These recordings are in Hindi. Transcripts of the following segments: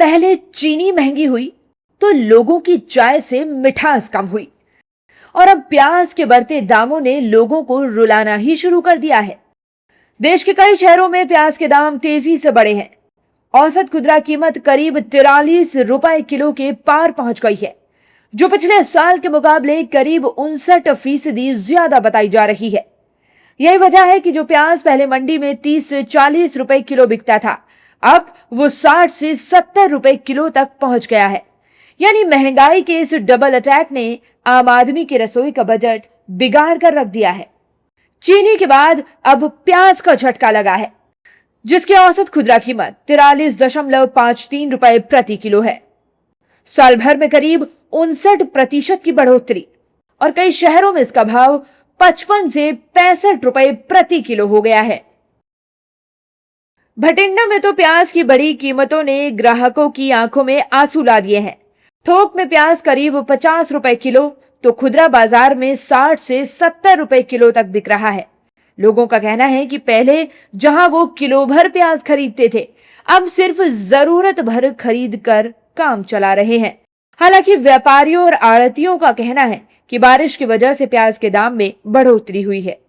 पहले चीनी महंगी हुई तो लोगों की चाय से मिठास कम हुई और अब प्याज के बढ़ते दामों ने लोगों को रुलाना ही शुरू कर दिया है। देश के कई शहरों में प्याज के दाम तेजी से बढ़े हैं। औसत खुदरा कीमत करीब 43 रुपए किलो के पार पहुंच गई है, जो पिछले साल के मुकाबले करीब 59% ज्यादा बताई जा रही है। यही वजह है कि जो प्याज पहले मंडी में 30 से 40 रुपए किलो बिकता था, अब वो 60 से 70 रुपए किलो तक पहुंच गया है। यानी महंगाई के इस डबल अटैक ने आम आदमी की रसोई का बजट बिगाड़ कर रख दिया है। चीनी के बाद अब प्याज का झटका लगा है, जिसकी औसत खुदरा कीमत 43.53 रुपए प्रति किलो है। साल भर में करीब 59% की बढ़ोतरी और कई शहरों में इसका भाव 55 से 65 रुपए प्रति किलो हो गया है। भटिंडा में तो प्याज की बड़ी कीमतों ने ग्राहकों की आंखों में आंसू ला दिए हैं। थोक में प्याज करीब 50 रुपए किलो तो खुदरा बाजार में 60 से 70 रुपए किलो तक बिक रहा है। लोगों का कहना है कि पहले जहां वो किलो भर प्याज खरीदते थे, अब सिर्फ जरूरत भर खरीद कर काम चला रहे हैं। हालांकि व्यापारियों और आड़तियों का कहना है कि बारिश की वजह से प्याज के दाम में बढ़ोतरी हुई है।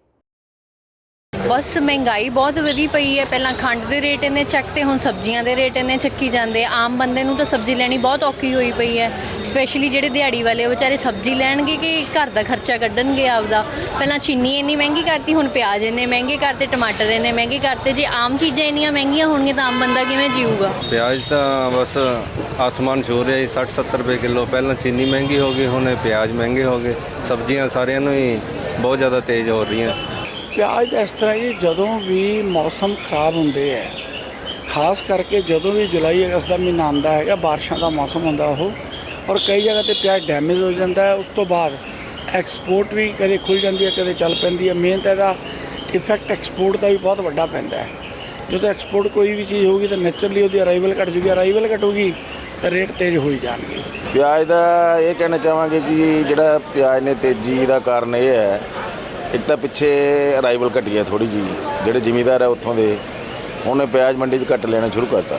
बस महंगाई बहुत वधी पई है। पहला खंड के रेट इन्ने चकते, हुण सब्जियां के रेट इन्ने चक्की जाते। आम बंदे नूं तो सब्जी लैनी बहुत औखी हुई पई है। स्पैशली जिहड़े दिहाड़ी वाले बेचारे सब्जी लैणगे कि घर का खर्चा कड्ढणगे आपदा। पहला चीनी इन्नी महंगी करती, हुण प्याज इन्ने महंगे करते, टमाटर इन्ने महंगे करते। जे आम चीज़ां इन्नियां महंगियां होणगीਆਂ ਤਾਂ आम बंदा किवें जीऊगा। प्याज तो बस आसमान छू रहा है, 60-70 रुपए किलो। पहला चीनी महंगी हो गई, हुण प्याज महंगे हो गए। सब्जियां सारियां नूं ही बहुत ज़्यादा तेज़ हो रही हैं। प्याज इस तरह जी ਜਦੋਂ भी मौसम खराब होंगे है, खास करके ਜਦੋਂ भी जुलाई अगस्त का महीना आता है, बारिशों का मौसम होंगे वो, और कई जगह पर प्याज डैमेज हो जाता है। उस तो बाद एक्सपोर्ट भी कदे खुल जाती है, कदे चल पैंदी है। मेन तो इसका इफैक्ट एक्सपोर्ट का भी बहुत बड़ा पैंदा है। जो एक्सपोर्ट कोई भी चीज़ होगी तो नैचुरली वो अराइवल घट जूगी, अराइवल घटूगी तो रेट तेज़ हो जाएंगे। प्याज का ये कहना चाहांगे कि जो प्याज ने तेजी का कारण ये है, एक तो पिछे अराइवल घटी है थोड़ी जी, जोड़े जिमीदार है उतों के उन्हें प्याज मंडी घट लेना शुरू करता।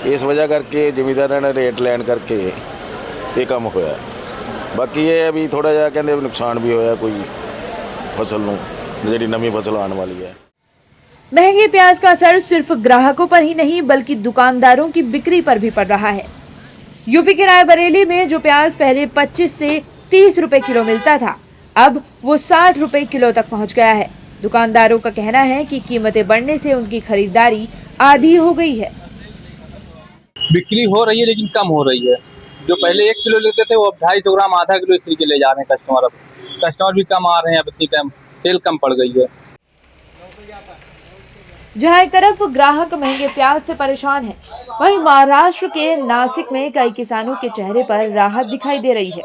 इस वजह करके जिमीदार ने रेट लैन करके ये काम होया। बाकी ये भी थोड़ा जहा कहते नुकसान भी होया कोई फसल नूं, जिहड़ी नवीं फसल आने वाली है। महंगे प्याज का असर सिर्फ ग्राहकों पर ही नहीं बल्कि दुकानदारों की बिक्री पर भी पड़ रहा है। यूपी के रायबरेली में जो प्याज पहले 25 से 30 रुपए किलो मिलता था, अब वो 60 रुपए किलो तक पहुंच गया है। दुकानदारों का कहना है कि कीमतें बढ़ने से उनकी खरीदारी आधी हो गई है। बिक्री हो रही है लेकिन कम हो रही है। जो पहले 1 किलो लेते थे वो अब 250 ग्राम, आधा किलो इस तरीके ले जा रहे हैं कस्टमर। अब कस्टमर भी कम आ रहे हैं, अब इतनी टाइम सेल कम पड़ गई है। जहां एक तरफ ग्राहक महंगे प्याज से परेशान है, वहीं महाराष्ट्र के नासिक में कई किसानों के चेहरे पर राहत दिखाई दे रही है।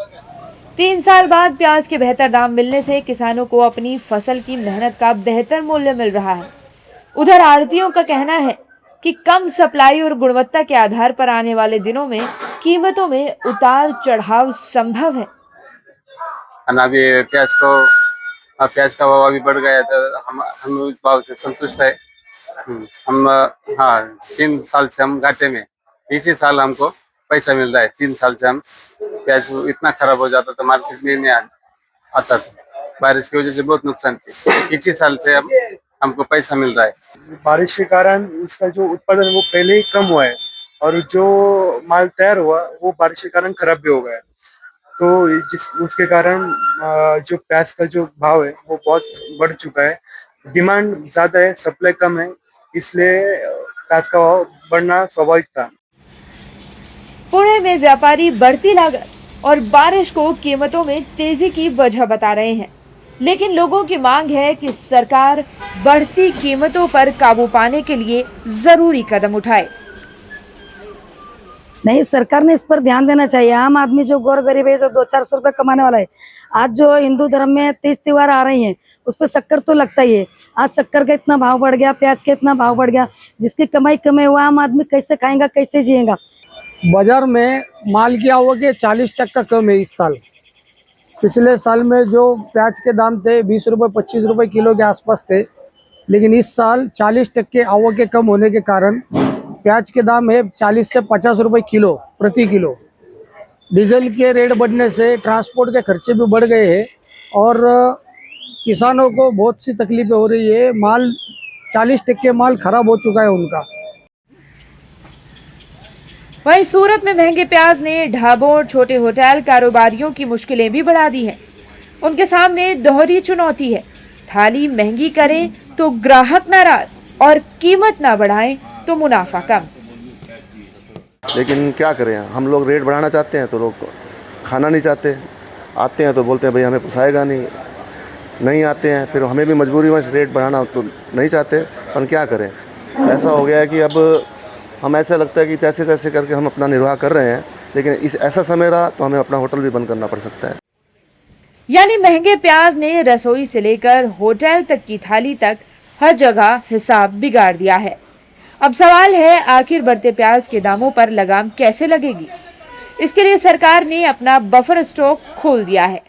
3 साल बाद प्याज के बेहतर दाम मिलने से किसानों को अपनी फसल की मेहनत का बेहतर मूल्य मिल रहा है। उधर आड़तियों का कहना है कि कम सप्लाई और गुणवत्ता के आधार पर आने वाले दिनों में कीमतों में उतार चढ़ाव संभव है। अभी प्याज का भाव अभी बढ़ गया तो हम उस भाव से संतुष्ट है। हम 3 साल से हम घाटे में, इसी साल हमको पैसा मिल रहा है। 3 साल से हम प्याज इतना खराब हो जाता था, मार्केट में नहीं आता था। बारिश की वजह से बहुत नुकसान थी। इसी साल से अब हमको पैसा मिल रहा है। बारिश के कारण इसका जो उत्पादन वो पहले ही कम हुआ है और जो माल तैयार हुआ वो बारिश के कारण खराब भी हो गया। तो उसके कारण जो प्याज का जो भाव है वो बहुत बढ़ चुका है। डिमांड ज़्यादा है, सप्लाई कम है, इसलिए प्याज का भाव बढ़ना स्वाभाविक था। पुणे में व्यापारी बढ़ती लागत और बारिश को कीमतों में तेजी की वजह बता रहे हैं, लेकिन लोगों की मांग है कि सरकार बढ़ती कीमतों पर काबू पाने के लिए जरूरी कदम उठाए। नहीं, सरकार ने इस पर ध्यान देना चाहिए। आम आदमी जो गौर गरीब है, जो 200-400 रुपए कमाने वाला है, आज जो हिंदू धर्म में तीज त्योहार आ रही हैं, उस पर शक्कर तो लगता ही है। आज शक्कर का इतना भाव बढ़ गया, प्याज का इतना भाव बढ़ गया, जिसकी कमाई कम है वो आम आदमी कैसे खाएगा, कैसे जिएगा। बाजार में माल की आवक 40% कम है इस साल। पिछले साल में जो प्याज के दाम थे 20 रुपये 25 रुपये किलो के आसपास थे, लेकिन इस साल 40% आवक के कम होने के कारण प्याज के दाम है 40 से 50 रुपए किलो प्रति किलो। डीजल के रेट बढ़ने से ट्रांसपोर्ट के खर्चे भी बढ़ गए हैं और किसानों को बहुत सी तकलीफें हो रही है। माल 40% माल खराब हो चुका है उनका। वहीं सूरत में महंगे प्याज ने ढाबों और छोटे होटल कारोबारियों की मुश्किलें भी बढ़ा दी हैं। उनके सामने दोहरी चुनौती है, थाली महंगी करें तो ग्राहक नाराज और कीमत ना बढ़ाएं तो मुनाफा कम। लेकिन क्या करें, हम लोग रेट बढ़ाना चाहते हैं तो लोग खाना नहीं चाहते। आते हैं तो बोलते हैं भाई हमें पोसाएगा नहीं आते हैं, फिर हमें भी मजबूरी में रेट बढ़ाना तो नहीं चाहते, पर क्या करें। ऐसा हो गया है कि अब हम ऐसा लगता है कि जैसे तैसे करके हम अपना निर्वाह कर रहे हैं, लेकिन इस ऐसा समय रहा तो हमें अपना होटल भी बंद करना पड़ सकता है। यानी महंगे प्याज ने रसोई से लेकर होटल तक की थाली तक हर जगह हिसाब बिगाड़ दिया है। अब सवाल है, आखिर बढ़ते प्याज के दामों पर लगाम कैसे लगेगी? इसके लिए सरकार ने अपना बफर स्टॉक खोल दिया है।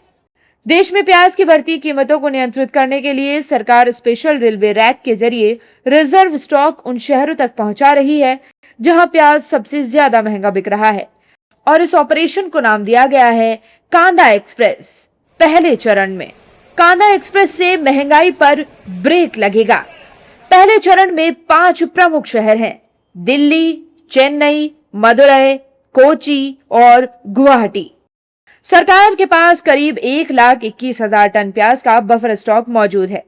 देश में प्याज की बढ़ती कीमतों को नियंत्रित करने के लिए सरकार स्पेशल रेलवे रैक के जरिए रिजर्व स्टॉक उन शहरों तक पहुंचा रही है जहां प्याज सबसे ज्यादा महंगा बिक रहा है, और इस ऑपरेशन को नाम दिया गया है कांदा एक्सप्रेस। पहले चरण में कांदा एक्सप्रेस से महंगाई पर ब्रेक लगेगा। पहले चरण में 5 प्रमुख शहर हैं: दिल्ली, चेन्नई, मदुरई, कोची और गुवाहाटी। सरकार के पास करीब 1,21,000 टन प्याज का बफर स्टॉक मौजूद है,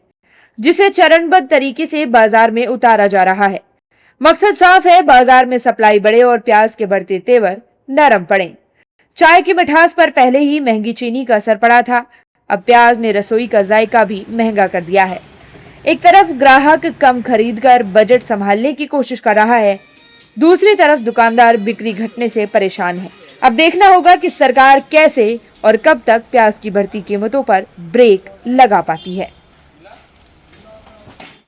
जिसे चरणबद्ध तरीके से बाजार में उतारा जा रहा है। मकसद साफ है, बाजार में सप्लाई बढ़े और प्याज के बढ़ते तेवर नरम पड़े। चाय की मिठास पर पहले ही महंगी चीनी का असर पड़ा था, अब प्याज ने रसोई का जायका भी महंगा कर दिया है। एक तरफ ग्राहक कम खरीदकर बजट संभालने की कोशिश कर रहा है, दूसरी तरफ दुकानदार बिक्री घटने से परेशान है। अब देखना होगा कि सरकार कैसे और कब तक प्याज की बढ़ती कीमतों पर ब्रेक लगा पाती है।